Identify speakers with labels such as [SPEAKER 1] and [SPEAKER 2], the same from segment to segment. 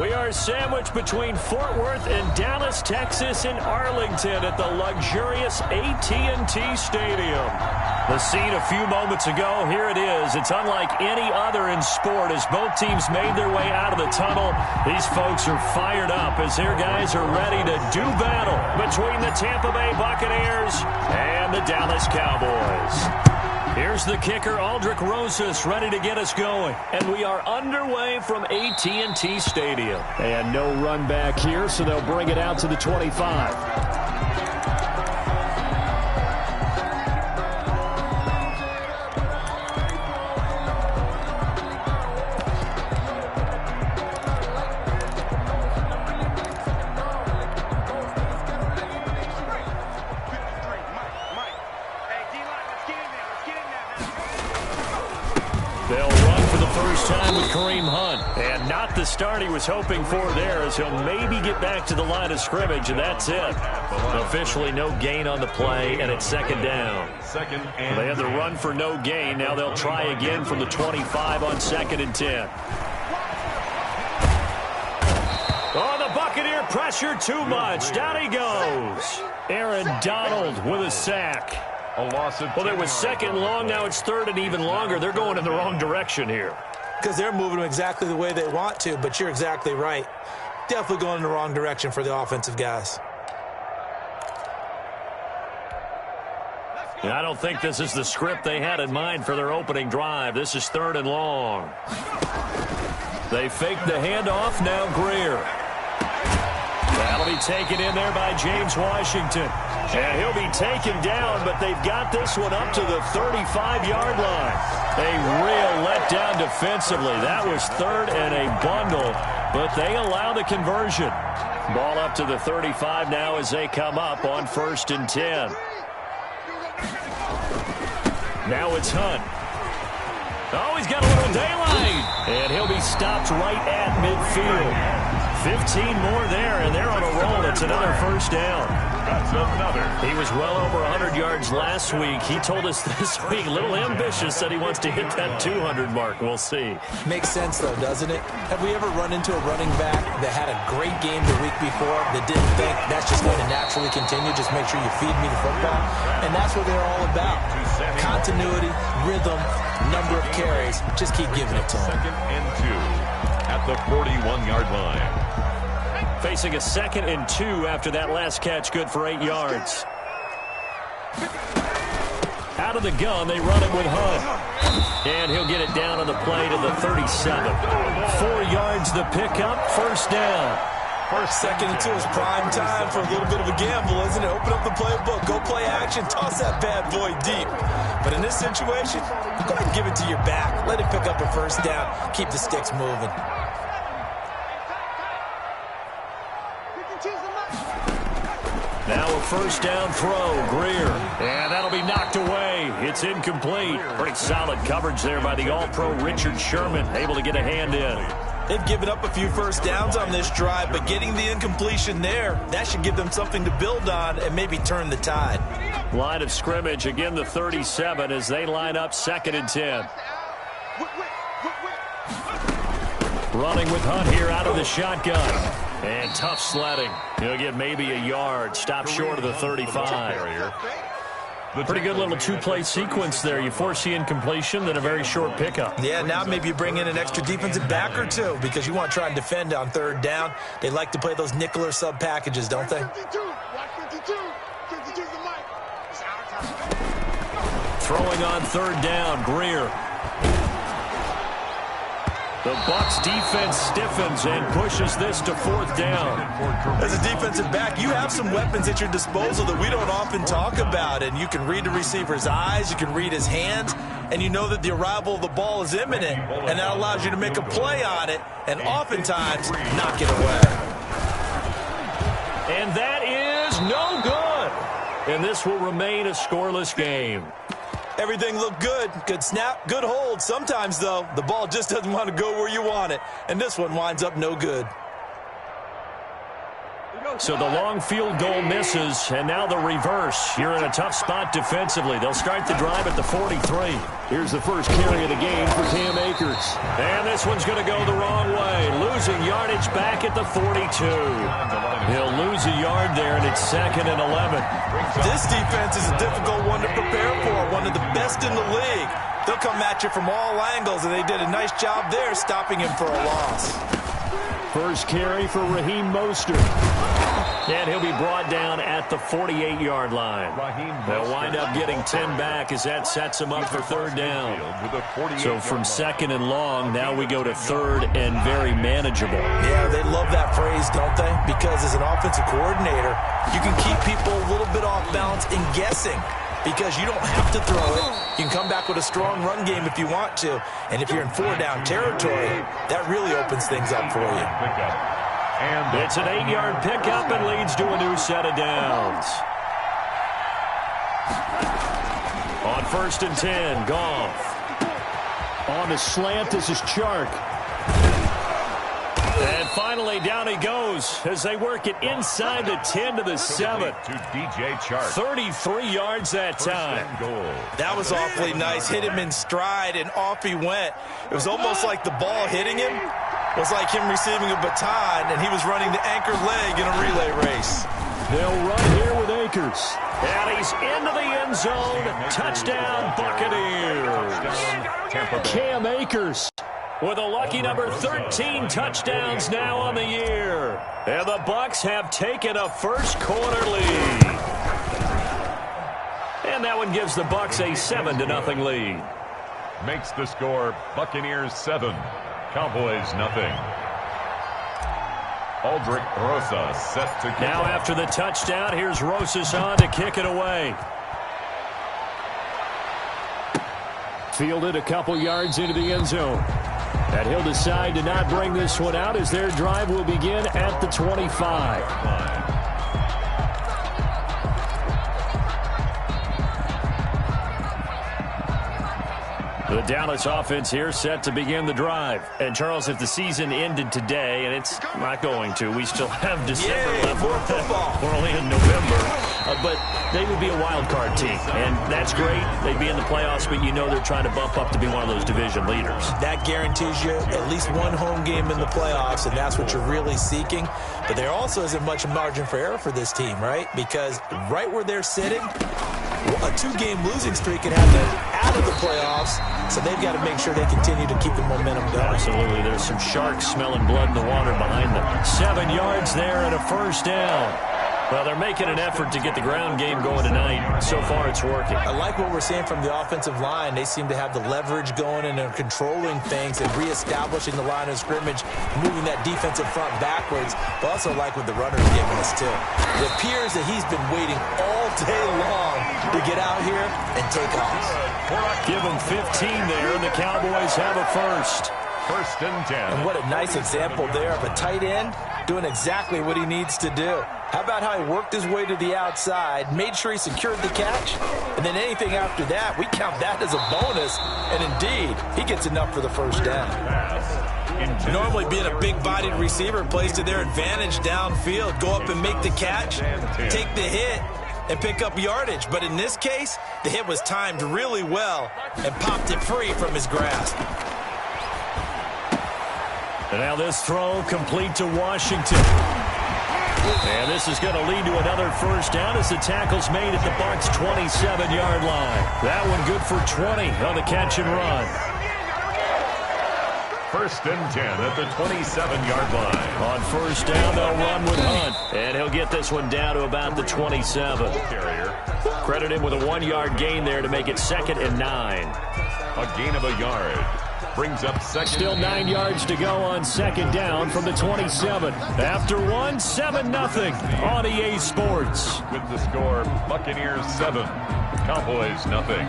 [SPEAKER 1] We are sandwiched between Fort Worth and Dallas, Texas, and Arlington at the luxurious AT&T Stadium. The scene a few moments ago, here it is. It's unlike any other in sport as both teams made their way out of the tunnel. These folks are fired up as their guys are ready to do battle between the Tampa Bay Buccaneers and the Dallas Cowboys. Here's the kicker, Aldrich Rosas, ready to get us going. And we are underway from AT&T Stadium. And no run back here, so they'll bring it out to the 25. And not the start he was hoping for there, as he'll maybe get back to the line of scrimmage, and that's it. Officially no gain on the play, and it's second down. They had the run for no gain. Now they'll try again from the 25 on 2nd and 10. Oh, the Buccaneer pressure too much. Down he goes. Aaron Donald with a sack. Well, there was 2nd long. Now it's 3rd and even longer. They're going in the wrong direction here.
[SPEAKER 2] Because they're moving them exactly the way they want to, but you're exactly right. Definitely going in the wrong direction for the offensive guys.
[SPEAKER 1] I don't think this is the script they had in mind for their opening drive. This is 3rd and long. They fake the handoff. Now Greer. That'll be taken in there by James Washington. And he'll be taken down, but they've got this one up to the 35-yard line. A real letdown defensively. That was 3rd and a bundle, but they allow the conversion. Ball up to the 35 now as they come up on 1st and 10. Now it's Hunt. Oh, he's got a little daylight. And he'll be stopped right at midfield. 15 more there, and they're on a roll. It's another 1st down.
[SPEAKER 3] That's another.
[SPEAKER 1] He was well over 100 yards last week. He told us this week, a little ambitious, said he wants to hit that 200 mark. We'll see.
[SPEAKER 2] Makes sense, though, doesn't it? Have we ever run into a running back that had a great game the week before that didn't think that's just going to naturally continue? Just make sure you feed me the football. And that's what they're all about. Continuity, rhythm, number of carries. Just keep giving it to them.
[SPEAKER 3] 2nd and 2 at the 41-yard line.
[SPEAKER 1] Facing a 2nd and 2 after that last catch, good for 8 yards. Out of the gun, they run it with Hunt. And he'll get it down on the play to the 37. 4 yards the pickup, 1st down.
[SPEAKER 2] 2nd and 2 is prime time for a little bit of a gamble, isn't it? Open up the playbook, go play action, toss that bad boy deep. But in this situation, go ahead and give it to your back. Let him pick up a 1st down, keep the sticks moving.
[SPEAKER 1] Now a 1st down throw, Greer. And that'll be knocked away. It's incomplete. Pretty solid coverage there by the All-Pro Richard Sherman, able to get a hand in.
[SPEAKER 2] They've given up a few 1st downs on this drive, but getting the incompletion there, that should give them something to build on and maybe turn the tide.
[SPEAKER 1] Line of scrimmage, again the 37 as they line up 2nd and 10. Running with Hunt here out of the shotgun. And tough sledding. He'll get maybe a yard. Stop short of the 35. Pretty good little 2-play sequence there. You force the incompletion, then a very short pickup.
[SPEAKER 2] Yeah, now maybe you bring in an extra defensive back or two because you want to try and defend on 3rd down. They like to play those nickel or sub packages, don't they?
[SPEAKER 1] Throwing on 3rd down, Greer. The Bucs defense stiffens and pushes this to 4th down.
[SPEAKER 2] As a defensive back, you have some weapons at your disposal that we don't often talk about. And you can read the receiver's eyes, you can read his hands, and you know that the arrival of the ball is imminent. And that allows you to make a play on it and oftentimes knock it away.
[SPEAKER 1] And that is no good. And this will remain a scoreless game.
[SPEAKER 2] Everything looked good. Good snap, good hold. Sometimes, though, the ball just doesn't want to go where you want it. And this one winds up no good.
[SPEAKER 1] So the long field goal misses, and now the reverse. You're in a tough spot defensively. They'll start the drive at the 43.
[SPEAKER 4] Here's the first carry of the game for Cam Akers.
[SPEAKER 1] And this one's going to go the wrong way. Losing yardage back at the 42. He'll lose a yard there, and it's 2nd and 11.
[SPEAKER 2] This defense is a difficult one to prepare for, one of the best in the league. They'll come at you from all angles, and they did a nice job there stopping him for a loss.
[SPEAKER 4] First carry for Raheem Mostert.
[SPEAKER 1] And he'll be brought down at the 48-yard line. They'll wind up getting 10 back as that sets them up for 3rd down. So from 2nd and long, now we go to 3rd and very manageable.
[SPEAKER 2] Yeah, they love that phrase, don't they? Because as an offensive coordinator, you can keep people a little bit off balance and guessing. Because you don't have to throw it. You can come back with a strong run game if you want to. And if you're in 4-down territory, that really opens things up for you.
[SPEAKER 1] And it's an 8-yard pickup and leads to a new set of downs. On 1st and 10, Goff.
[SPEAKER 4] On the slant, this is Chark.
[SPEAKER 1] And finally, down he goes as they work it inside the 10 to the 7.
[SPEAKER 3] To DJ Chark.
[SPEAKER 1] 33 yards that time.
[SPEAKER 2] That was awfully nice. Hit him in stride, and off he went. It was almost like the ball hitting him was like him receiving a baton, and he was running the anchor leg in a relay race.
[SPEAKER 4] They'll run here with Akers.
[SPEAKER 1] And he's into the end zone. Touchdown, Buccaneers.
[SPEAKER 4] Cam Akers
[SPEAKER 1] with a lucky number 13 touchdowns now on the year. And the Bucs have taken a first-quarter lead. And that one gives the Bucs a 7-0 lead.
[SPEAKER 3] Makes the score Buccaneers 7, Cowboys nothing. Aldrich Rosas set to kick
[SPEAKER 1] now
[SPEAKER 3] off.
[SPEAKER 1] After the touchdown, here's Rosas on to kick it away.
[SPEAKER 4] fielded a couple yards into the end zone. And he'll decide to not bring this one out as their drive will begin at the 25.
[SPEAKER 1] The Dallas offense here set to begin the drive. And, Charles, if the season ended today, and it's not going to, we still have December left. We're only in November. But they would be a wild card team. And that's great. They'd be in the playoffs, but you know they're trying to bump up to be one of those division leaders.
[SPEAKER 2] That guarantees you at least one home game in the playoffs, and that's what you're really seeking. But there also isn't much margin for error for this team, right? Because right where they're sitting, a two-game losing streak could have them out of the playoffs, so they've got to make sure they continue to keep the momentum going.
[SPEAKER 1] Absolutely. There's some sharks smelling blood in the water behind them. 7 yards there and a first down. Well, they're making an effort to get the ground game going tonight. So far, it's working.
[SPEAKER 2] I like what we're seeing from the offensive line. They seem to have the leverage going, and they're controlling things and reestablishing the line of scrimmage, moving that defensive front backwards. But also like what the runner's giving us, too. It appears that he's been waiting all day long to get out here and take off.
[SPEAKER 1] Give him 15 there, and the Cowboys have a first.
[SPEAKER 3] First and 10.
[SPEAKER 2] And what a nice example there of a tight end doing exactly what he needs to do. How about how he worked his way to the outside, made sure he secured the catch, and then anything after that, we count that as a bonus. And indeed, he gets enough for the first down. Normally being a big-bodied receiver plays to their advantage downfield. Go up and make the catch, take the hit, and pick up yardage. But in this case, the hit was timed really well and popped it free from his grasp.
[SPEAKER 1] And now this throw complete to Washington. And this is going to lead to another first down as the tackle's made at the Bucs' 27-yard line. That one good for 20 on the catch and run.
[SPEAKER 3] First and 10 at the 27-yard line.
[SPEAKER 1] On first down, they'll run with Hunt. And he'll get this one down to about the 27. Credit him with a 1-yard gain there to make it 2nd and 9.
[SPEAKER 3] A gain of a yard. Brings up second.
[SPEAKER 1] Still 9 yards to go on second down from the 27. After one, 7-0 on EA Sports.
[SPEAKER 3] With the score, Buccaneers 7, Cowboys nothing.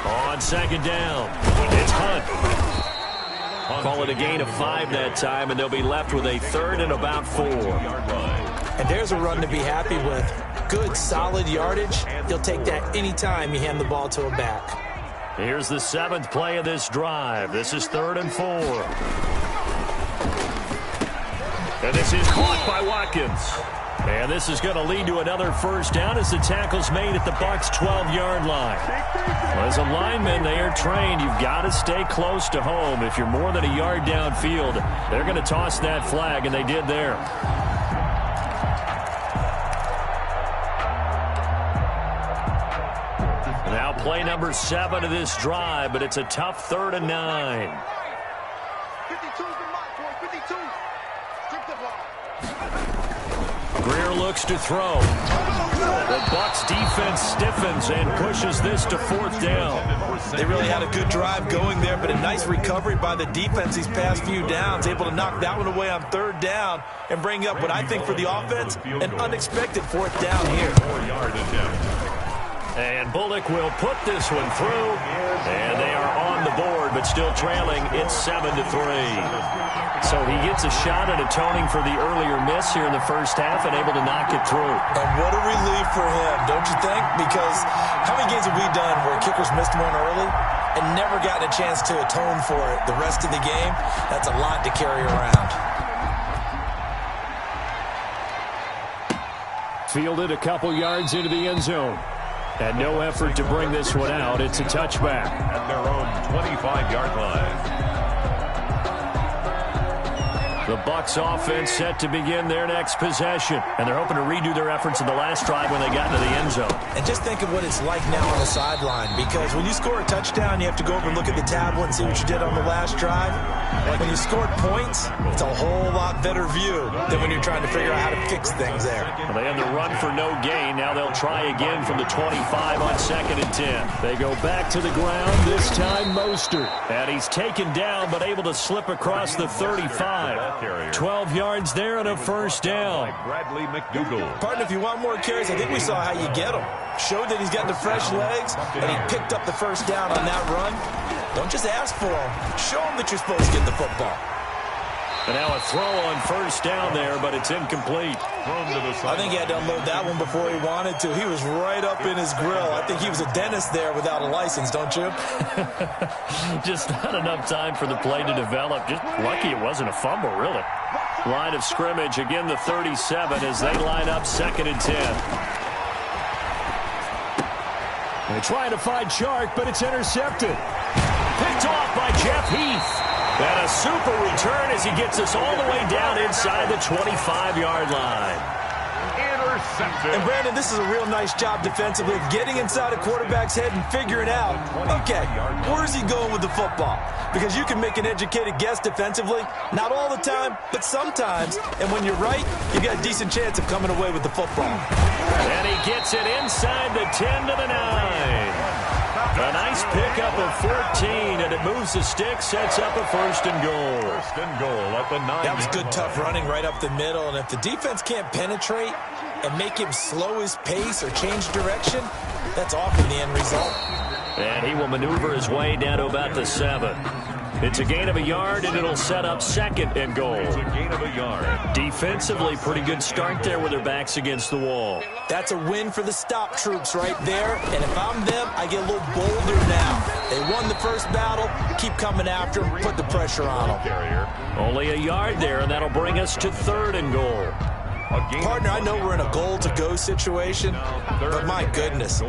[SPEAKER 1] On second down, it's Hunt. Call it a gain of 5 that time, and they'll be left with a 3rd and about 4.
[SPEAKER 2] And there's a run to be happy with. Good, solid yardage. He'll take that anytime you hand the ball to a back.
[SPEAKER 1] Here's the 7th play of this drive. This is 3rd and 4. And this is caught by Watkins. And this is going to lead to another first down as the tackle's made at the Bucs' 12-yard line. Well, as a lineman, they are trained. You've got to stay close to home. If you're more than a yard downfield, they're going to toss that flag, and they did there. Now play number 7 of this drive, but it's a tough 3rd and 9.
[SPEAKER 5] 52's the mark, boy. 52. Strip the ball.
[SPEAKER 1] Greer looks to throw. The Bucs defense stiffens and pushes this to 4th down.
[SPEAKER 2] They really had a good drive going there, but a nice recovery by the defense these past few downs, able to knock that one away on 3rd down and bring up what I think for the offense, an unexpected 4th down here.
[SPEAKER 3] 4-yard attempt.
[SPEAKER 1] And Bullock will put this one through, and they are on the board, but still trailing. It's 7-3. So he gets a shot at atoning for the earlier miss here in the first half and able to knock it through.
[SPEAKER 2] And what a relief for him, don't you think? Because how many games have we done where kickers missed one early and never gotten a chance to atone for it the rest of the game? That's a lot to carry around.
[SPEAKER 4] Fielded a couple yards into the end zone. And no effort to bring this one out. It's a touchback.
[SPEAKER 3] At their own 25-yard line.
[SPEAKER 1] The Bucs offense set to begin their next possession. And they're hoping to redo their efforts in the last drive when they got into the end zone.
[SPEAKER 2] And just think of what it's like now on the sideline. Because when you score a touchdown, you have to go over and look at the tablet and see what you did on the last drive. When you scored points, it's a whole lot better view than when you're trying to figure out how to fix things there.
[SPEAKER 1] Well, they had the run for no gain. Now they'll try again from the 25 on 2nd and 10. They go back to the ground, this time Mostert. And he's taken down but able to slip across the 35. 12 yards there and a first down.
[SPEAKER 3] Bradley McDougal.
[SPEAKER 2] Partner, if you want more carries, I think we saw how you get them. Showed that he's got the fresh legs, and he picked up the first down on that run. Don't just ask for them. Show them that you're supposed to get the football.
[SPEAKER 1] And now a throw on first down there, but it's incomplete.
[SPEAKER 2] I think he had to unload that one before he wanted to. He was right up in his grill. I think he was a dentist there without a license, don't you?
[SPEAKER 1] Just not enough time for the play to develop. Just lucky it wasn't a fumble, really. Line of scrimmage, again the 37 as they line up 2nd and 10.
[SPEAKER 4] They're trying to find Chark, but it's intercepted.
[SPEAKER 1] Picked off by Jeff Heath. And a super return as he gets us all the way down inside the 25-yard line.
[SPEAKER 3] Intercepted.
[SPEAKER 2] And, Brandon, this is a real nice job defensively of getting inside a quarterback's head and figuring out, okay, where's he going with the football? Because you can make an educated guess defensively, not all the time, but sometimes. And when you're right, you got a decent chance of coming away with the football.
[SPEAKER 1] And he gets it inside the 10 to the 9. A nice pickup of 14, and it moves the stick, sets up a 1st and goal.
[SPEAKER 3] 1st and goal at the 9.
[SPEAKER 2] That was good, tough running right up the middle. And if the defense can't penetrate and make him slow his pace or change direction, that's often the end result.
[SPEAKER 1] And he will maneuver his way down to about the 7. It's a gain of a yard, and it'll set up 2nd and goal.
[SPEAKER 3] It's a gain of a yard.
[SPEAKER 1] Defensively, pretty good start there with their backs against the wall.
[SPEAKER 2] That's a win for the stop troops right there. And if I'm them, I get a little bolder now. They won the first battle. Keep coming after them. Put the pressure on them.
[SPEAKER 1] Only a yard there, and that'll bring us to 3rd and goal.
[SPEAKER 2] Partner, I know we're in a goal-to-go situation, but my goodness,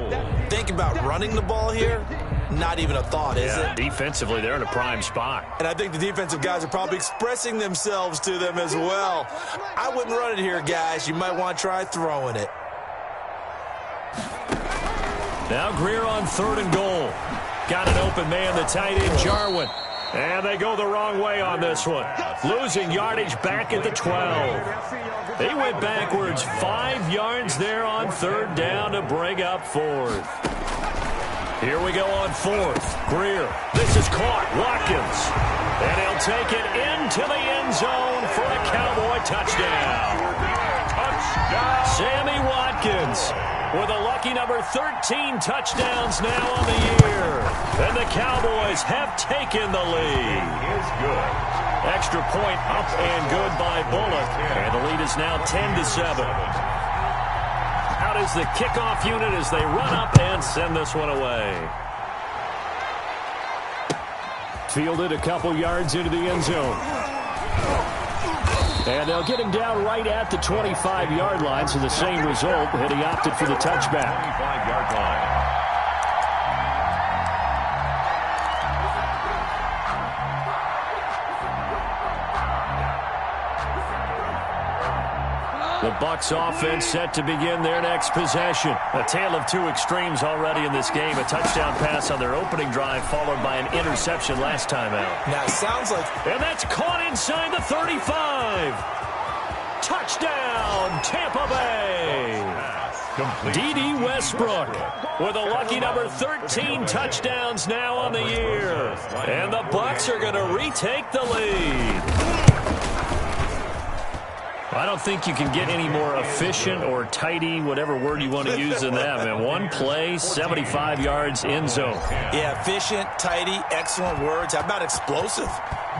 [SPEAKER 2] think about running the ball here, not even a thought, is it?
[SPEAKER 1] Defensively, they're in a prime spot.
[SPEAKER 2] And I think the defensive guys are probably expressing themselves to them as well. I wouldn't run it here, guys. You might want to try throwing it.
[SPEAKER 1] Now Greer on 3rd and goal. Got an open man, the tight end, Jarwin. And they go the wrong way on this one. Losing yardage back at the 12. They went backwards 5 yards there on 3rd down to bring up 4th. Here we go on 4th. Greer. This is caught. Watkins. And he'll take it into the end zone for a Cowboy touchdown. Touchdown. Sammy Watkins with a lucky number 13 touchdowns now on the year. And the Cowboys have taken the lead.
[SPEAKER 3] Is good.
[SPEAKER 1] Extra point up and good by Bullock. And the lead is now 10-7. Out is the kickoff unit as they run up and send this one away.
[SPEAKER 4] Fielded a couple yards into the end zone. And they'll get him down right at the 25-yard line, so the same result, and he opted for the touchback.
[SPEAKER 3] 25-yard line.
[SPEAKER 1] The Bucs offense set to begin their next possession. A tale of two extremes already in this game. A touchdown pass on their opening drive followed by an interception last time out.
[SPEAKER 2] Now, it sounds like...
[SPEAKER 1] And that's caught inside the 35. Touchdown, Tampa Bay. D.D. Westbrook with a lucky number 13 touchdowns now on the year. And the Bucs are going to retake the lead. I don't think you can get any more efficient or tidy, whatever word you want to use in that. And one play, 75 yards in zone.
[SPEAKER 2] Yeah, efficient, tidy, excellent words. How about explosive?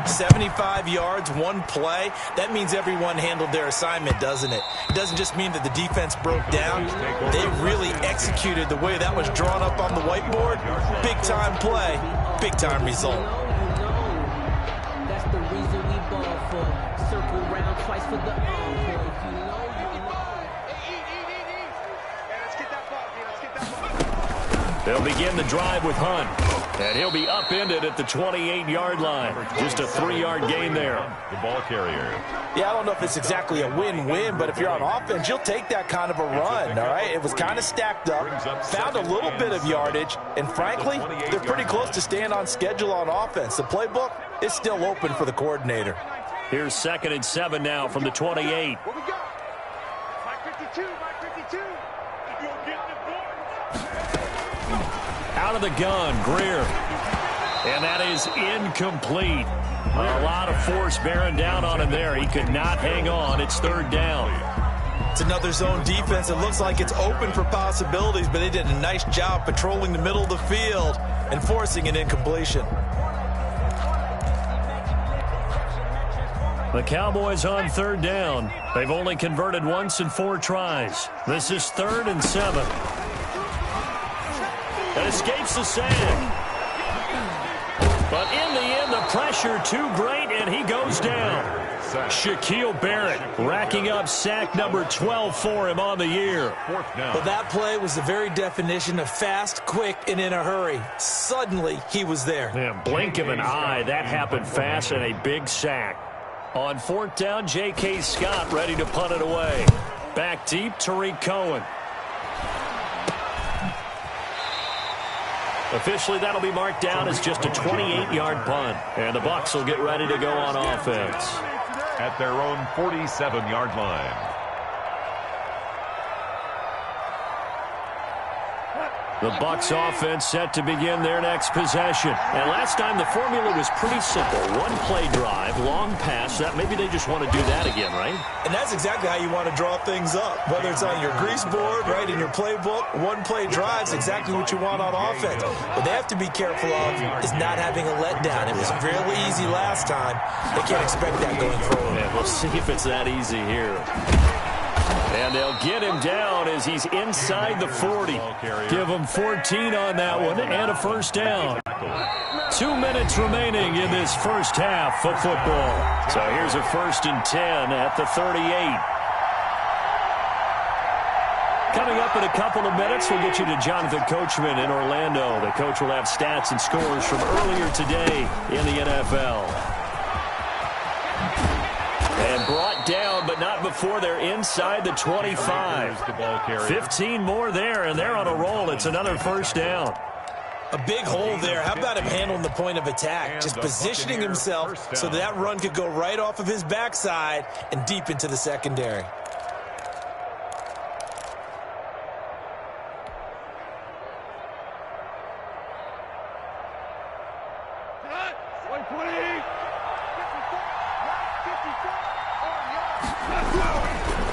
[SPEAKER 2] 75 yards, one play. That means everyone handled their assignment, doesn't it? It doesn't just mean that the defense broke down. They really executed the way that was drawn up on the whiteboard. Big-time play, big-time result.
[SPEAKER 6] That's the reason we ball for. Circle round twice for the encore.
[SPEAKER 1] They'll begin the drive with Hunt. And he'll be upended at the 28-yard line. Just a 3-yard gain there.
[SPEAKER 3] The ball carrier.
[SPEAKER 2] Yeah, I don't know if it's exactly a win-win, but if you're on offense, you'll take that kind of a run, all right? It was kind of stacked up, found a little bit of yardage, and frankly, they're pretty close to staying on schedule on offense. The playbook is still open for the coordinator.
[SPEAKER 1] Here's 2nd and 7 now from the 28.
[SPEAKER 5] What we got? Mike 52, Mike 52.
[SPEAKER 1] Out of the gun, Greer. And that is incomplete. A lot of force bearing down on him there. He could not hang on. It's 3rd down.
[SPEAKER 2] It's another zone defense. It looks like it's open for possibilities, but they did a nice job patrolling the middle of the field and forcing an incompletion.
[SPEAKER 1] The Cowboys on 3rd down. They've only converted once in 4 tries. This is 3rd and 7. And escapes the sack. But in the end, the pressure too great, and he goes down. Shaquille Barrett racking up sack number 12 for him on the year.
[SPEAKER 2] Well, that play was the very definition of fast, quick, and in a hurry. Suddenly, he was there.
[SPEAKER 1] Yeah, blink of an eye. That happened fast and a big sack. On 4th down, J.K. Scott ready to punt it away. Back deep, Tariq Cohen. Officially, that'll be marked down as just a 28-yard punt. And the Bucs will get ready to go on offense.
[SPEAKER 3] At their own 47-yard line.
[SPEAKER 1] The Bucs offense set to begin their next possession. And last time the formula was pretty simple. One play drive, long pass. That maybe they just want to do that again, right?
[SPEAKER 2] And that's exactly how you want to draw things up. Whether it's on your grease board, right, in your playbook, one play drive's exactly what you want on offense. What they have to be careful of is not having a letdown. It was really easy last time. They can't expect that going forward.
[SPEAKER 1] Yeah, we'll see if it's that easy here. And they'll get him down as he's inside the 40. Give him 14 on that one and a 1st down. 2 minutes remaining in this first half of football. So here's a 1st and 10 at the 38. Coming up in a couple of minutes, we'll get you to Jonathan Coachman in Orlando. The coach will have stats and scores from earlier today in the NFL. And brought down, but not before they're inside the 25. 15 more there, and they're on a roll. It's another 1st down.
[SPEAKER 2] A big hole there. How about him handling the point of attack? Just positioning himself so that run could go right off of his backside and deep into the secondary.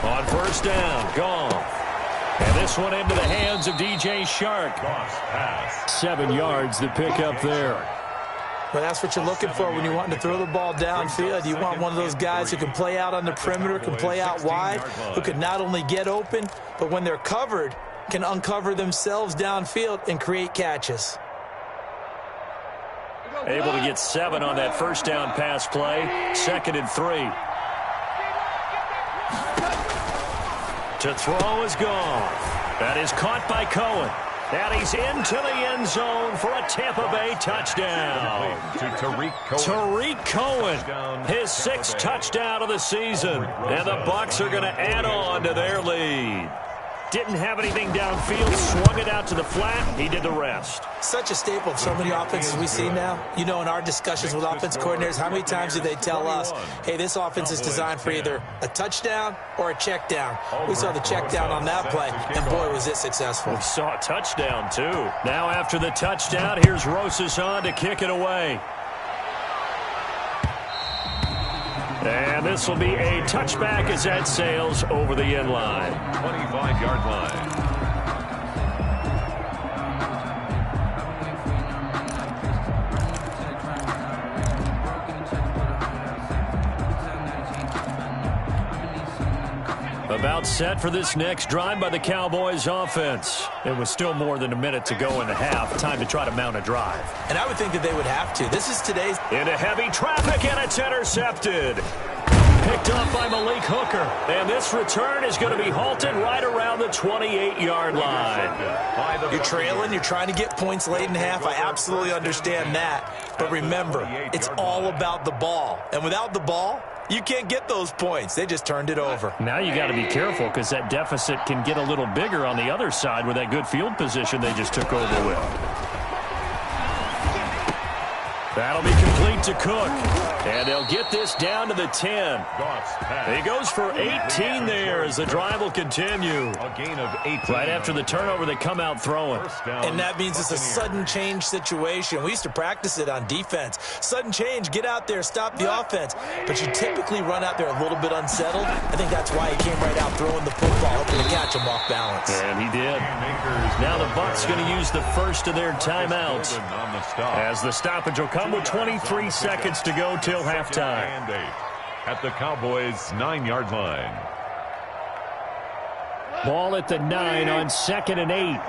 [SPEAKER 1] On 1st down, gone. And this one into the hands of DJ Shark.
[SPEAKER 4] 7 yards to pick up there.
[SPEAKER 2] Well, that's what you're looking for when you want to throw the ball downfield. You want one of those guys who can play out on the perimeter, can play out wide, who can not only get open, but when they're covered, can uncover themselves downfield and create catches.
[SPEAKER 1] Able to get 7 on that first down pass play. 2nd and 3. To throw is gone. That is caught by Cohen. And he's into the end zone for a Tampa Bay touchdown.
[SPEAKER 3] To Tariq Cohen.
[SPEAKER 1] Tariq Cohen, his 6th touchdown of the season. And the Bucs are going to add on to their lead. Didn't have anything downfield, swung it out to the flat. He did the rest.
[SPEAKER 2] Such a staple of so many offenses we see now. You know, in our discussions with offense coordinators, how many times do they tell us, hey, this offense is designed for either a touchdown or a check down. We saw the check down on that play, and boy, was it successful.
[SPEAKER 1] We saw a touchdown, too. Now after the touchdown, here's Rosas on to kick it away. And this will be a touchback as that sails over the end line.
[SPEAKER 3] 25-yard line.
[SPEAKER 1] About set for this next drive by the Cowboys offense. It was still more than a minute to go in the half. Time to try to mount a drive.
[SPEAKER 2] And I would think that they would have to. This is today's...
[SPEAKER 1] Into heavy traffic, and it's intercepted. Picked up by Malik Hooker. And this return is going to be halted right around the 28-yard line.
[SPEAKER 2] You're trailing. You're trying to get points late in half. I absolutely understand that. But remember, it's all about the ball. And without the ball, you can't get those points. They just turned it over.
[SPEAKER 1] Now you got to be careful because that deficit can get a little bigger on the other side with that good field position they just took over with. That'll be complete to Cook. And they'll get this down to the 10. He goes for 18 there as the drive will continue.
[SPEAKER 3] A gain of 18.
[SPEAKER 1] Right after the turnover, they come out throwing.
[SPEAKER 2] And that means it's a sudden change situation. We used to practice it on defense. Sudden change, get out there, stop the offense. But you typically run out there a little bit unsettled. I think that's why he came right out throwing the football, hoping to catch him off balance.
[SPEAKER 1] And he did. Now the Bucs going to use the first of their timeouts. As the stoppage will come with 23 seconds to go till halftime.
[SPEAKER 3] At the Cowboys' 9-yard line.
[SPEAKER 1] Ball at the 9 on 2nd and 8.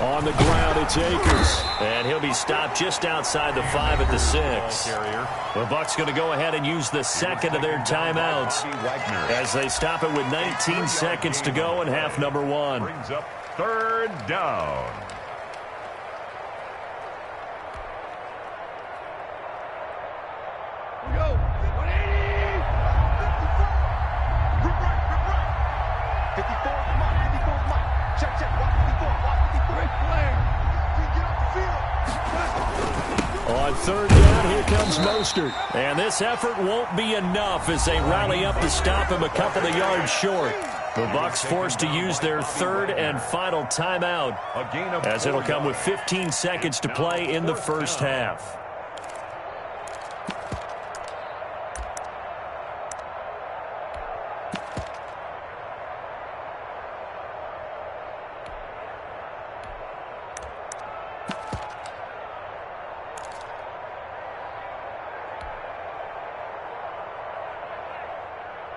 [SPEAKER 1] On the ground, it's Akers. And he'll be stopped just outside the 5 at the 6. The Bucs going to go ahead and use the second of their timeouts as they stop it with 19 seconds to go in half number 1.
[SPEAKER 3] Brings up 3rd down.
[SPEAKER 5] Go. 180. 54 is mine. 54 is mine. Check, check. Watch 54. Watch 54. Great play. Get off the field.
[SPEAKER 1] On 3rd down, here comes Mostert. And this effort won't be enough as they rally up to stop him a couple of yards short. The Bucs forced to use their 3rd and final timeout as it'll come with 15 seconds to play in the first half.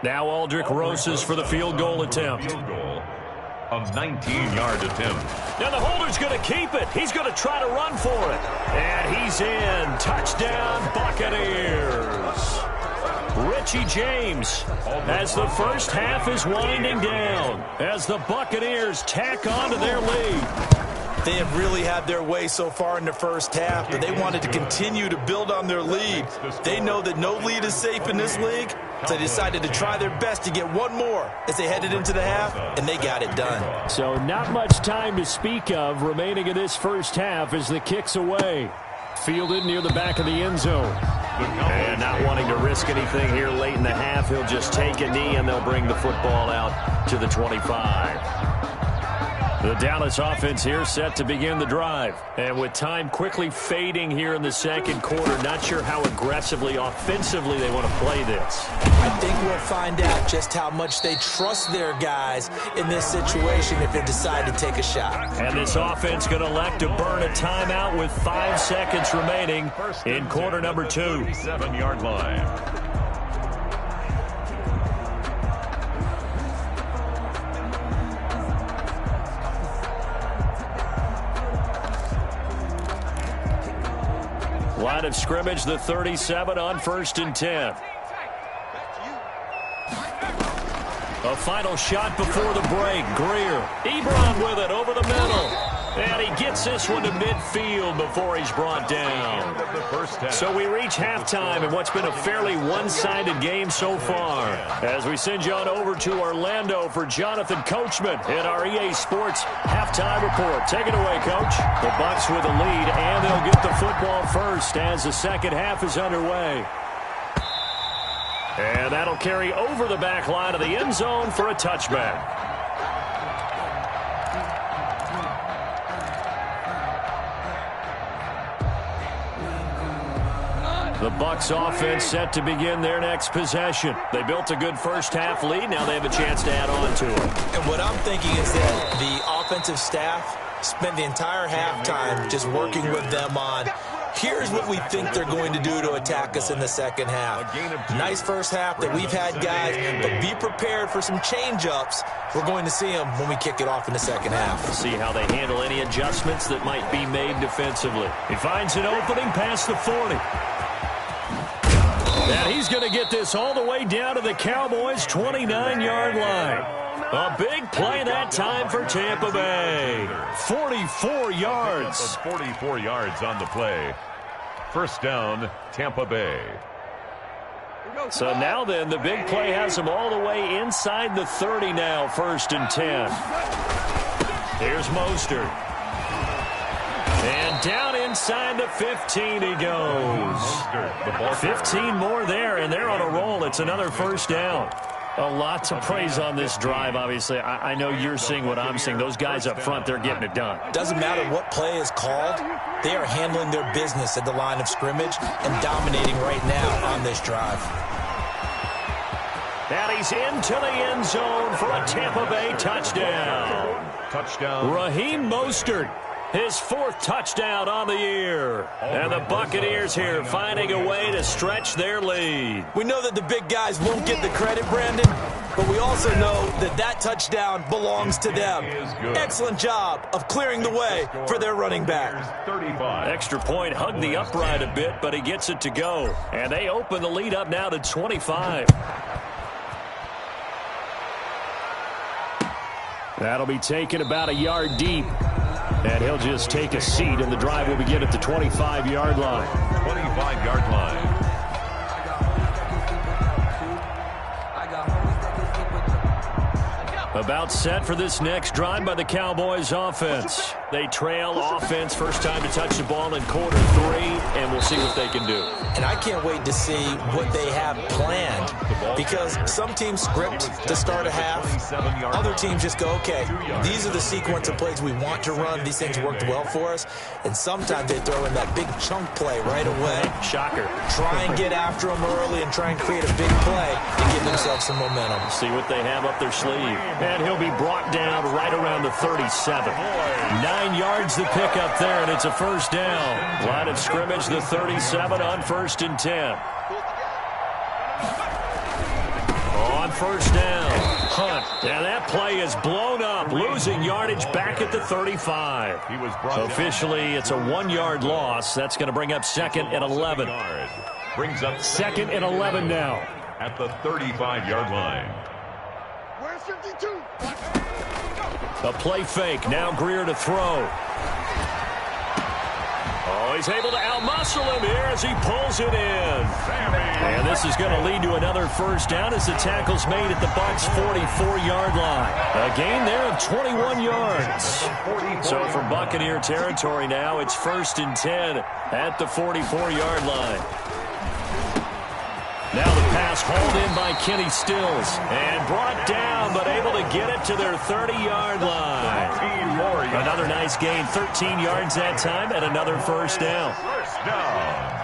[SPEAKER 1] Now Aldrick Rosas for the field goal attempt.
[SPEAKER 3] A 19-yard attempt.
[SPEAKER 1] Now the holder's going to keep it. He's going to try to run for it. And he's in. Touchdown, Buccaneers. Richie James as the first half is winding down as the Buccaneers tack on to their lead.
[SPEAKER 2] They have really had their way so far in the first half, but they wanted to continue to build on their lead. They know that no lead is safe in this league, so they decided to try their best to get one more as they headed into the half, and they got it done.
[SPEAKER 1] So not much time to speak of remaining in this first half as the kick's away. Fielded near the back of the end zone. And not wanting to risk anything here late in the half, he'll just take a knee and they'll bring the football out to the 25. The Dallas offense here set to begin the drive. And with time quickly fading here in the second quarter, not sure how aggressively, offensively they want to play this.
[SPEAKER 2] I think we'll find out just how much they trust their guys in this situation if they decide to take a shot.
[SPEAKER 1] And this offense going to elect to burn a timeout with 5 seconds remaining in quarter number 2.
[SPEAKER 3] 37-yard line.
[SPEAKER 1] Line of scrimmage, the 37 on 1st and 10. A final shot before the break. Greer. Ebron with it over the middle. And he gets this one to midfield before he's brought down. So we reach halftime in what's been a fairly one-sided game so far. As we send you on over to Orlando for Jonathan Coachman in our EA Sports halftime report. Take it away, Coach. The Bucs with the lead, and they'll get the football first as the second half is underway. And that'll carry over the back line of the end zone for a touchback. The Bucs offense set to begin their next possession. They built a good first-half lead. Now they have a chance to add on to it.
[SPEAKER 2] And what I'm thinking is that the offensive staff spent the entire halftime just working with them on, here's what we think they're going to do to attack us in the second half. Nice first half that we've had, guys, but be prepared for some change-ups. We're going to see them when we kick it off in the second half.
[SPEAKER 1] See how they handle any adjustments that might be made defensively. He finds an opening past the 40. And he's going to get this all the way down to the Cowboys' 29-yard line. A big play that time for Tampa Bay. 44 yards.
[SPEAKER 3] 44 yards on the play. First down, Tampa Bay.
[SPEAKER 1] So now then, the big play has them all the way inside the 30 now, 1st and 10. Here's Mostert. And down inside the 15 he goes. 15 more there, and they're on a roll. It's another first down. A lot to praise on this drive, obviously. I know you're seeing what I'm seeing. Those guys up front, they're getting it done.
[SPEAKER 2] Doesn't matter what play is called. They are handling their business at the line of scrimmage and dominating right now on this drive.
[SPEAKER 1] And he's into the end zone for a Tampa Bay touchdown. Raheem Mostert. His 4th touchdown on the year. And the Buccaneers here finding a way to stretch their lead.
[SPEAKER 2] We know that the big guys won't get the credit, Brandon, but we also know that that touchdown belongs to them. Excellent job of clearing the way for their running back.
[SPEAKER 1] Extra point hugged the upright a bit, but he gets it to go. And they open the lead up now to 25. That'll be taken about a yard deep. And he'll just take a seat, and the drive will begin at the 25-yard line.
[SPEAKER 3] 25-yard line.
[SPEAKER 1] About set for this next drive by the Cowboys offense. They trail offense, first time to touch the ball in quarter 3, and we'll see what they can do.
[SPEAKER 2] And I can't wait to see what they have planned, because some teams script to start a half. Other teams just go, okay, these are the sequence of plays we want to run. These things worked well for us. And sometimes they throw in that big chunk play right away.
[SPEAKER 1] Shocker.
[SPEAKER 2] Try and get after them early and try and create a big play and give themselves some momentum.
[SPEAKER 1] See what they have up their sleeve. And he'll be brought down right around the 37. 9 yards to pick up there, and it's a first down. Line of scrimmage, the 37 on 1st and 10. On first down, Hunt. And that play is blown up, losing yardage back at the 35. Officially, it's a 1-yard loss. That's going to bring up 2nd and 11.
[SPEAKER 3] Brings up
[SPEAKER 1] 2nd and 11 now.
[SPEAKER 3] At the 35-yard line.
[SPEAKER 5] Where's 52?
[SPEAKER 1] A play fake. Now Greer to throw. Oh, he's able to outmuscle him here as he pulls it in. And this is going to lead to another first down as the tackle's made at the Bucs' 44-yard line. A gain there of 21 yards. So from Buccaneer territory now, it's 1st and 10 at the 44-yard line. Now the pass hauled in by Kenny Stills and brought down, but able to get it to their 30-yard line. Another nice gain, 13 yards that time, and another first down.
[SPEAKER 3] First down.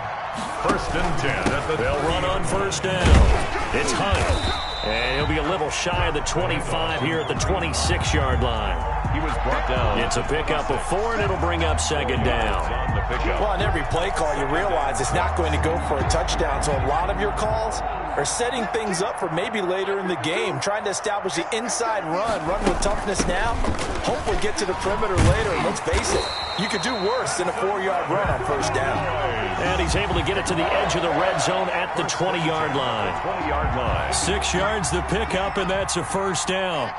[SPEAKER 3] 1st and 10 at the
[SPEAKER 1] They'll run on first down. It's Hunt. And he'll be a little shy of the 25 here at the 26-yard line.
[SPEAKER 3] He was brought down.
[SPEAKER 1] It's a pickup of 4, and it'll bring up 2nd down.
[SPEAKER 3] On the pickup.
[SPEAKER 2] Well, on every play call, you realize it's not going to go for a touchdown. So a lot of your calls are setting things up for maybe later in the game, trying to establish the inside run with toughness now, hopefully get to the perimeter later. And let's face it, you could do worse than a 4-yard run on first down.
[SPEAKER 1] And he's able to get it to the edge of the red zone at the 20-yard line.
[SPEAKER 3] 20-yard line.
[SPEAKER 1] 6 yards the pickup, and that's a first down.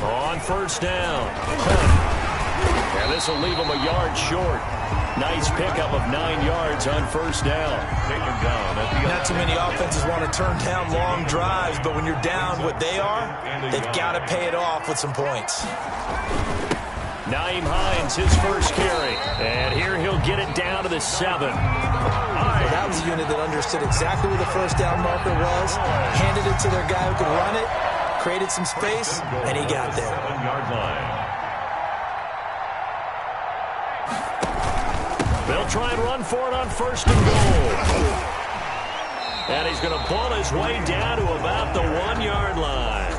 [SPEAKER 1] On first down. And this will leave him a yard short. Nice pickup of 9 yards on first down.
[SPEAKER 3] Taken down at the
[SPEAKER 2] Not too many offenses want to turn down long drives, but when you're down what they are, they've got to pay it off with some points.
[SPEAKER 1] Naeem Hines, his first carry. And here he'll get it down to the 7.
[SPEAKER 2] Well, that was a unit that understood exactly where the first down marker was, handed it to their guy who could run it, created some space, and he got there.
[SPEAKER 3] 7-yard line.
[SPEAKER 1] They'll try and run for it on first and goal. And he's going to ball his way down to about the 1-yard line.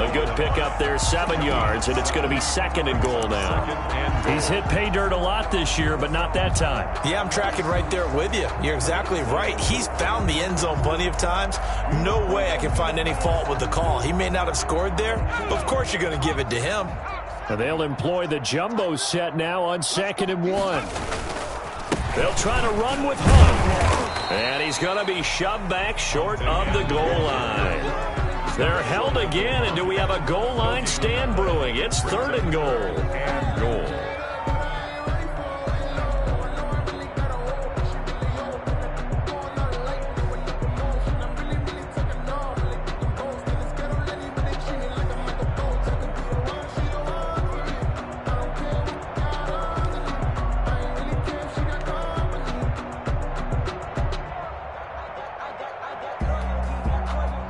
[SPEAKER 1] A good pickup there, 7 yards, and it's going to be 2nd and goal now. He's hit pay dirt a lot this year, but not that time.
[SPEAKER 2] Yeah, I'm tracking right there with you. You're exactly right. He's found the end zone plenty of times. No way I can find any fault with the call. He may not have scored there, but of course you're going to give it to him.
[SPEAKER 1] And they'll employ the jumbo set now on 2nd and 1. They'll try to run with Hunt. And he's going to be shoved back short of the goal line. They're held again, and do we have a goal line stand brewing? It's 3rd and goal.
[SPEAKER 3] And goal.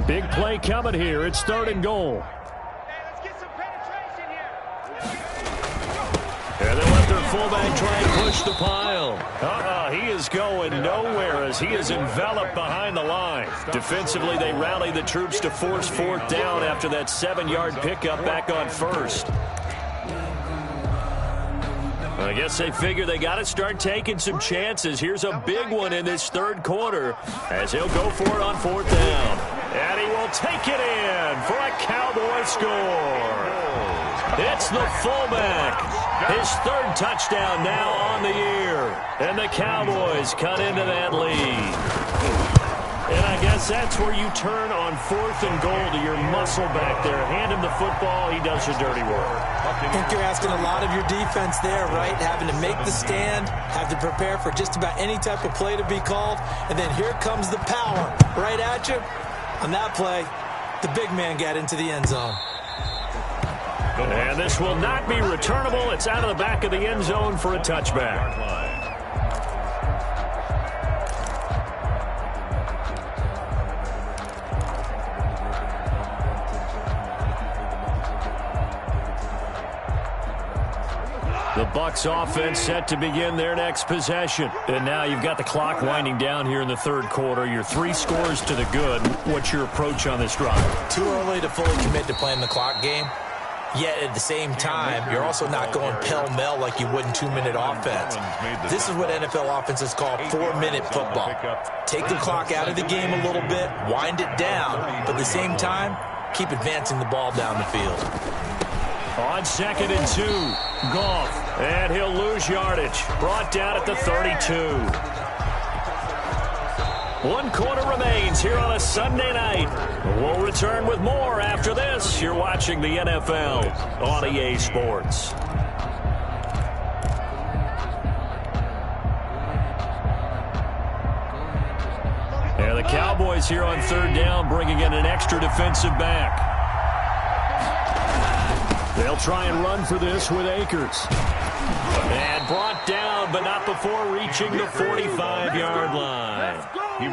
[SPEAKER 1] Big play coming here. It's 3rd and goal. And they let their fullback try and push the pile. He is going nowhere as he is enveloped behind the line. Defensively, they rally the troops to force 4th down after that 7-yard pickup back on first. I guess they figure they got to start taking some chances. Here's a big one in this 3rd quarter as he'll go for it on 4th down. And he will take it in for a Cowboy score. It's the fullback. His 3rd touchdown now on the year. And the Cowboys cut into that lead. And I guess that's where you turn on 4th and goal to your muscle back there. Hand him the football. He does your dirty work.
[SPEAKER 2] I think you're asking a lot of your defense there, right? Having to make the stand, have to prepare for just about any type of play to be called. And then here comes the power right at you. On that play, the big man got into the end zone.
[SPEAKER 1] And this will not be returnable. It's out of the back of the end zone for a touchback. The Bucs offense set to begin their next possession. And now you've got the clock winding down here in the 3rd quarter. You're 3 scores to the good. What's your approach on this drive?
[SPEAKER 2] Too early to fully commit to playing the clock game. Yet at the same time, you're also not going pell-mell like you would in 2-minute offense. This is what NFL offenses call 4-minute football. Take the clock out of the game a little bit, wind it down, but at the same time, keep advancing the ball down the field.
[SPEAKER 1] On 2nd and 2, Goff, and he'll lose yardage. Brought down at the 32. 1 quarter remains here on a Sunday night. We'll return with more after this. You're watching the NFL on EA Sports. And the Cowboys here on 3rd down, bringing in an extra defensive back. They'll try and run for this with Akers. And brought down but not before reaching the 45-yard line.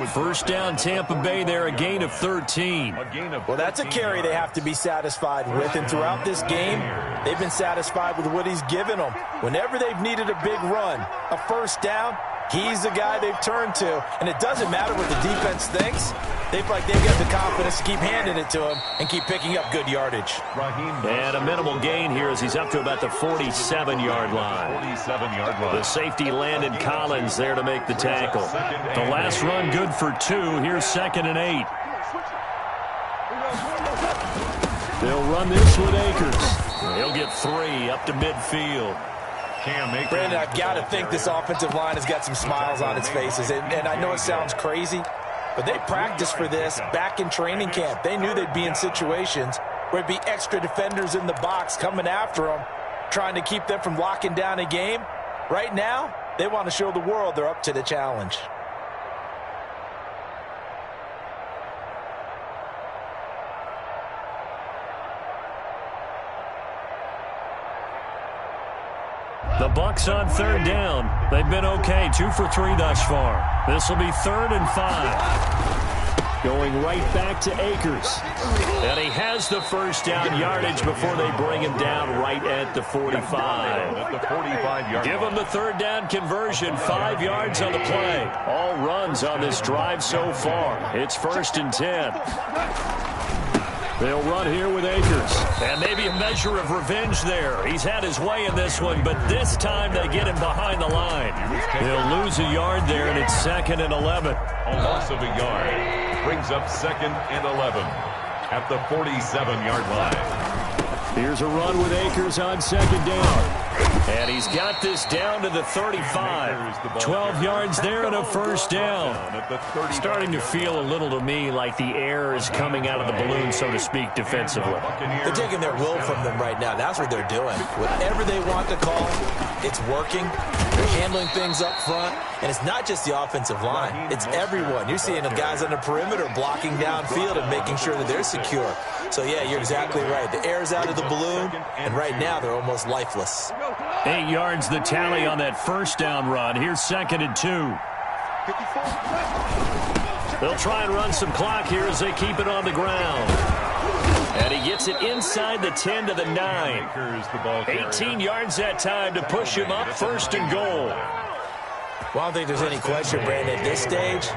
[SPEAKER 1] First down, Tampa Bay there, a gain of 13.
[SPEAKER 2] Well, that's a carry they have to be satisfied with, and throughout this game, they've been satisfied with what he's given them. Whenever they've needed a big run, a first down, he's the guy they've turned to, and it doesn't matter what the defense thinks. They've got the confidence to keep handing it to him and keep picking up good yardage.
[SPEAKER 1] And a minimal gain here as he's up to about the 47-yard line. The safety Landon Collins there to make the tackle. The last run good for 2. Here's 2nd and 8. They'll run this with Akers. He'll get 3 up to midfield.
[SPEAKER 2] Brandon, I've got to think this offensive line has got some smiles on its faces. And I know it sounds crazy, but they practiced for this back in training camp. They knew they'd be in situations where it'd be extra defenders in the box coming after them, trying to keep them from locking down a game. Right now, they want to show the world they're up to the challenge.
[SPEAKER 1] The Bucs on 3rd down. They've been okay, 2 for 3 thus far. This will be 3rd and 5. Going right back to Akers. And he has the first down yardage before they bring him down right at the 45. Give him the 3rd down conversion, 5 yards on the play. All runs on this drive so far. It's 1st and 10. They'll run here with Akers. And maybe a measure of revenge there. He's had his way in this one, but this time they get him behind the line. They'll lose a yard there, and it's 2nd and 11.
[SPEAKER 3] A loss of a yard brings up 2nd and 11 at the 47-yard line.
[SPEAKER 1] Here's a run with Akers on 2nd down. And he's got this down to the 35. 12 yards there and a first down. Starting to feel a little to me like the air is coming out of the balloon, so to speak, defensively.
[SPEAKER 2] They're taking their will from them right now. That's what they're doing. Whatever they want to call, it's working. They're handling things up front. And it's not just the offensive line. It's everyone. You're seeing the guys on the perimeter blocking downfield and making sure that they're secure. So, yeah, you're exactly right. The air's out of the balloon, and right now they're almost lifeless.
[SPEAKER 1] 8 yards the tally on that first down run. Here's 2nd and 2. They'll try and run some clock here as they keep it on the ground. And he gets it inside the 10 to the 9. 18 yards that time to push him up 1st and goal.
[SPEAKER 2] Well, I don't think there's any question, Brandon, at this stage.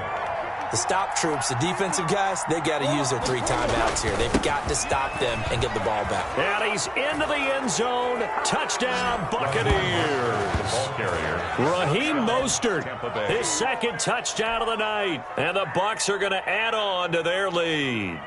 [SPEAKER 2] The stop troops, the defensive guys, they got to use their 3 timeouts here. They've got to stop them and get the ball back.
[SPEAKER 1] And he's into the end zone. Touchdown, Buccaneers. Raheem Mostert, his 2nd touchdown of the night. And the Bucs are going to add on to their lead.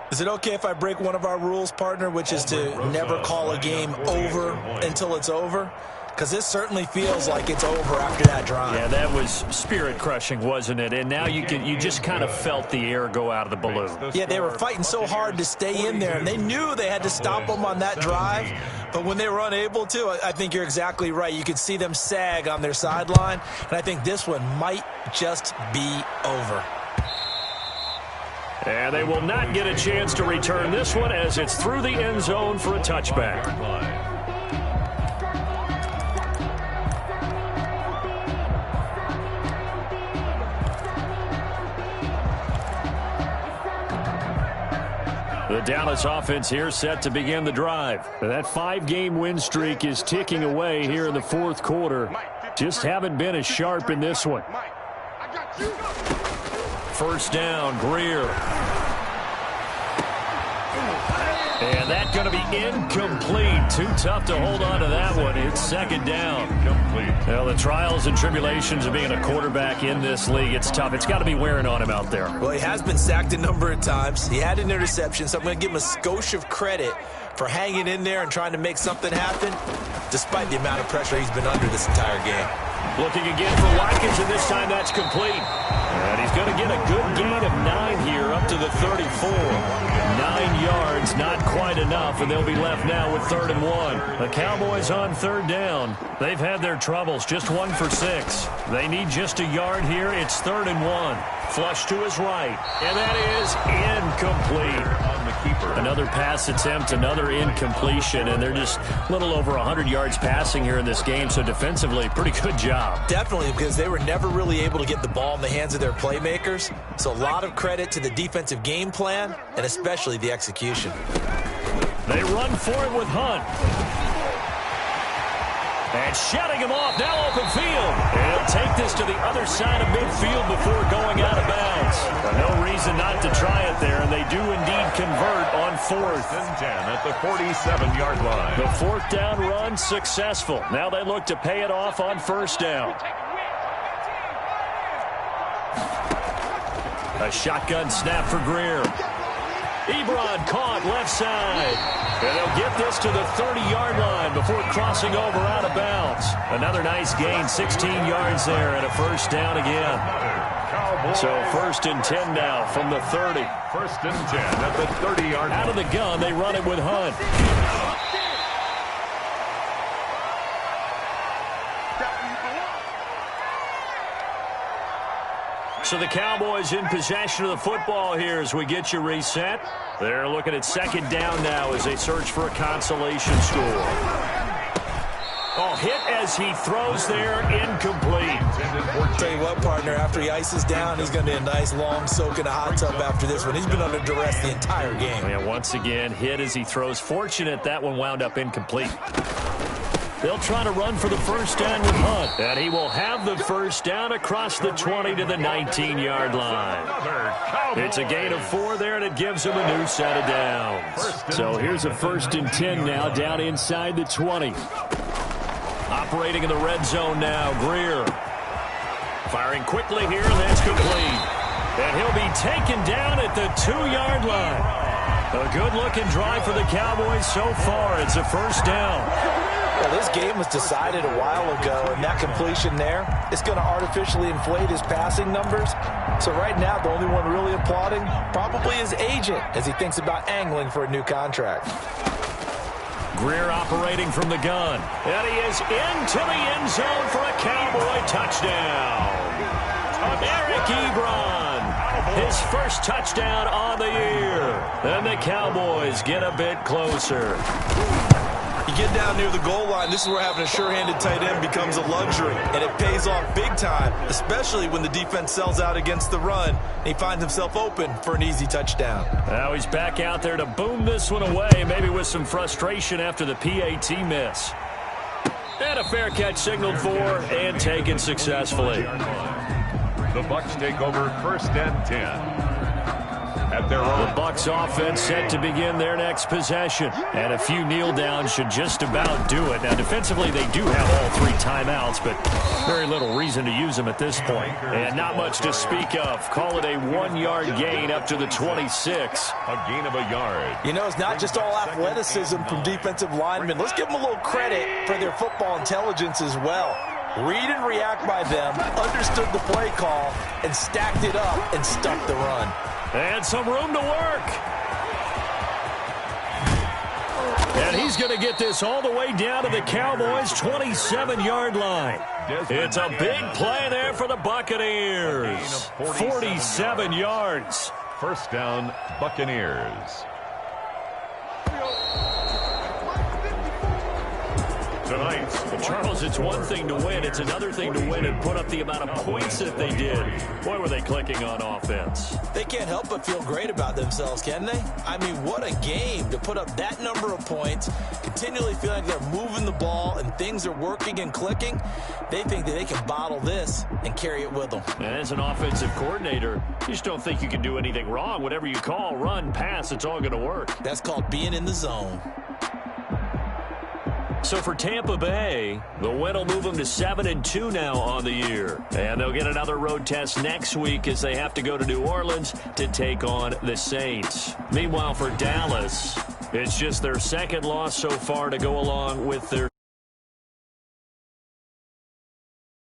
[SPEAKER 2] Is it okay if I break one of our rules, partner, which is to never call a game over until it's over? Because this certainly feels like it's over after that drive.
[SPEAKER 1] Yeah, that was spirit-crushing, wasn't it? And now you just kind of felt the air go out of the balloon.
[SPEAKER 2] Yeah, they were fighting so hard to stay in there, and they knew they had to stop them on that drive. But when they were unable to, I think you're exactly right. You could see them sag on their sideline, and I think this one might just be over.
[SPEAKER 1] And they will not get a chance to return this one as it's through the end zone for a touchback. The Dallas offense here set to begin the drive. That 5-game win streak is ticking away here in the 4th quarter. Just haven't been as sharp in this one. First down, Greer. And that's going to be incomplete. Too tough to hold on to that one. It's 2nd down. Well, the trials and tribulations of being a quarterback in this league, it's tough. It's got to be wearing on him out there.
[SPEAKER 2] Well, he has been sacked a number of times. He had an interception, so I'm going to give him a skosh of credit for hanging in there and trying to make something happen, despite the amount of pressure he's been under this entire game.
[SPEAKER 1] Looking again for Watkins, and this time that's complete. And he's going to get a good gain of 9 here up to the 34. 9 yards, not quite enough, and they'll be left now with 3rd and 1. The Cowboys on 3rd down. They've had their troubles, just 1 for 6. They need just a yard here. It's 3rd and 1. Flush to his right. And that is incomplete.
[SPEAKER 3] On the keeper.
[SPEAKER 1] Another pass attempt, another incompletion, and they're just a little over 100 yards passing here in this game, so defensively, pretty good job.
[SPEAKER 2] Definitely, because they were never really able to get the ball in the hands of their playmakers. So a lot of credit to the defensive game plan, and especially the execution.
[SPEAKER 1] They run for it with Hunt. And shutting him off, now open field. And he'll take this to the other side of midfield before going out of bounds. No reason not to try it there, and they do indeed convert on 4th
[SPEAKER 3] and 10 at the 47-yard line.
[SPEAKER 1] The 4th down run successful. Now they look to pay it off on 1st down. A shotgun snap for Greer. Ebron caught left side. And they'll get this to the 30-yard line before crossing over out of bounds. Another nice gain, 16 yards there, and a 1st down again. So 1st and 10 now from the 30.
[SPEAKER 3] 1st and 10 at the 30-yard line.
[SPEAKER 1] Out of the gun, they run it with Hunt. So the Cowboys in possession of the football here as we get you reset. They're looking at 2nd down now as they search for a consolation score. Oh, hit as he throws there, incomplete.
[SPEAKER 2] Tell you what, partner, after he ices down, he's going to be a nice long soak in a hot tub after this one. He's been under duress the entire game.
[SPEAKER 1] Yeah, once again, hit as he throws. Fortunate that one wound up incomplete. They'll try to run for the 1st down with Hunt. And he will have the 1st down across the 20 to the 19-yard line. It's a gain of 4 there, and it gives him a new set of downs. So here's a 1st and 10 now down inside the 20. Operating in the red zone now, Greer. Firing quickly here, and that's complete. And he'll be taken down at the 2-yard line. A good-looking drive for the Cowboys so far. It's a 1st down.
[SPEAKER 2] Well, this game was decided a while ago, and that completion there is going to artificially inflate his passing numbers. So right now, the only one really applauding probably his agent as he thinks about angling for a new contract.
[SPEAKER 1] Greer operating from the gun. And he is into the end zone for a Cowboy touchdown. Eric Ebron, his 1st touchdown on the year. And the Cowboys get a bit closer.
[SPEAKER 7] You get down near the goal line, this is where having a sure-handed tight end becomes a luxury, and it pays off big time, especially when the defense sells out against the run, and he finds himself open for an easy touchdown.
[SPEAKER 1] Now he's back out there to boom this one away, maybe with some frustration after the PAT miss. And a fair catch signaled for and taken successfully.
[SPEAKER 3] The Bucs take over 1st and 10. At their own.
[SPEAKER 1] The Bucs offense set to begin their next possession. And a few kneel downs should just about do it. Now, defensively, they do have all 3 timeouts, but very little reason to use them at this point. And not much to speak of. Call it a 1-yard gain up to the 26.
[SPEAKER 3] A gain of a yard.
[SPEAKER 2] You know, it's not just all athleticism from defensive linemen. Let's give them a little credit for their football intelligence as well. Read and react by them, understood the play call, and stacked it up and stuck the run.
[SPEAKER 1] And some room to work. And he's going to get this all the way down to the Cowboys' 27-yard line. It's a big play there for the Buccaneers. 47 yards.
[SPEAKER 3] 1st down, Buccaneers. Tonight,
[SPEAKER 1] Charles, it's one thing to win. It's another thing to win and put up the amount of points that they did. Boy, were they clicking on offense.
[SPEAKER 2] They can't help but feel great about themselves, can they? I mean, what a game to put up that number of points, continually feeling like they're moving the ball and things are working and clicking. They think that they can bottle this and carry it with them.
[SPEAKER 1] And as an offensive coordinator, you just don't think you can do anything wrong. Whatever you call, run, pass, it's all going to work.
[SPEAKER 2] That's called being in the zone.
[SPEAKER 1] So for Tampa Bay, the win will move them to 7-2 now on the year. And they'll get another road test next week as they have to go to New Orleans to take on the Saints. Meanwhile, for Dallas, it's just their 2nd loss so far to go along with their